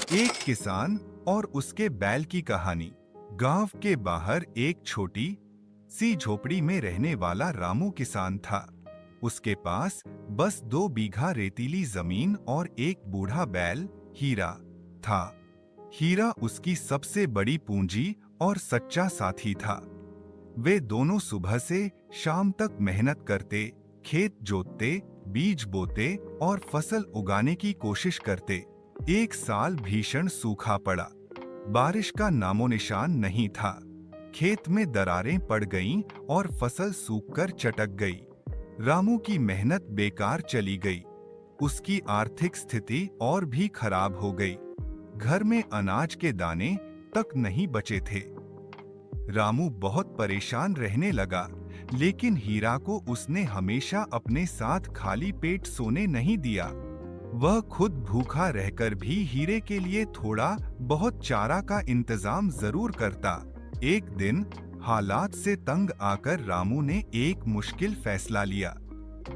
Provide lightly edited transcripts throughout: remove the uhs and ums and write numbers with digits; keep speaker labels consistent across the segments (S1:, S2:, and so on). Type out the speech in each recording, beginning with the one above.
S1: एक किसान और उसके बैल की कहानी। गांव के बाहर एक छोटी सी झोपड़ी में रहने वाला रामू किसान था। उसके पास बस 2 बीघा रेतीली जमीन और एक बूढ़ा बैल हीरा था। हीरा उसकी सबसे बड़ी पूंजी और सच्चा साथी था। वे दोनों सुबह से शाम तक मेहनत करते, खेत जोतते, बीज बोते और फसल उगाने की कोशिश करते। एक साल भीषण सूखा पड़ा। बारिश का नामो निशान नहीं था। खेत में दरारें पड़ गईं और फसल सूखकर चटक गई। रामू की मेहनत बेकार चली गई। उसकी आर्थिक स्थिति और भी खराब हो गई। घर में अनाज के दाने तक नहीं बचे थे। रामू बहुत परेशान रहने लगा, लेकिन हीरा को उसने हमेशा अपने साथ खाली पेट सोने नहीं दिया। वह खुद भूखा रहकर भी हीरे के लिए थोड़ा बहुत चारा का इंतजाम जरूर करता। एक दिन हालात से तंग आकर रामू ने एक मुश्किल फैसला लिया।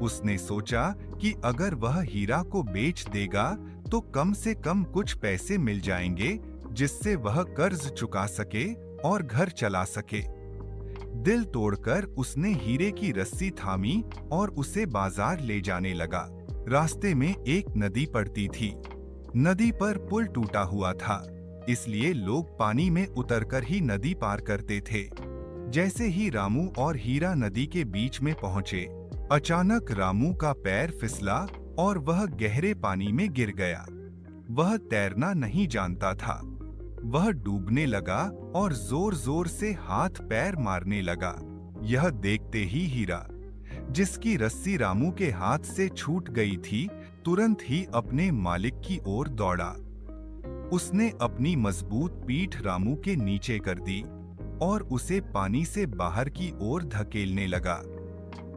S1: उसने सोचा कि अगर वह हीरा को बेच देगा तो कम से कम कुछ पैसे मिल जाएंगे, जिससे वह कर्ज चुका सके और घर चला सके। दिल तोड़कर उसने हीरे की रस्सी थामी और उसे बाजार ले जाने लगा। रास्ते में एक नदी पड़ती थी। नदी पर पुल टूटा हुआ था, इसलिए लोग पानी में उतरकर ही नदी पार करते थे। जैसे ही रामू और हीरा नदी के बीच में पहुंचे, अचानक रामू का पैर फिसला और वह गहरे पानी में गिर गया। वह तैरना नहीं जानता था। वह डूबने लगा और जोर जोर से हाथ पैर मारने लगा। यह देखते ही हीरा, जिसकी रस्सी रामू के हाथ से छूट गई थी, तुरंत ही अपने मालिक की ओर दौड़ा। उसने अपनी मजबूत पीठ रामू के नीचे कर दी और उसे पानी से बाहर की ओर धकेलने लगा।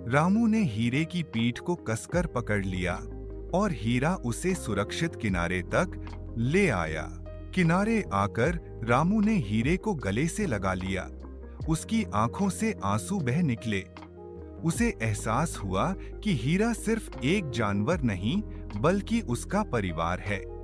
S1: रामू ने हीरे की पीठ को कसकर पकड़ लिया और हीरा उसे सुरक्षित किनारे तक ले आया। किनारे आकर रामू ने हीरे को गले से लगा लिया। उसकी आंखों से आंसू बह निकले। उसे एहसास हुआ कि हीरा सिर्फ एक जानवर नहीं, बल्कि उसका परिवार है।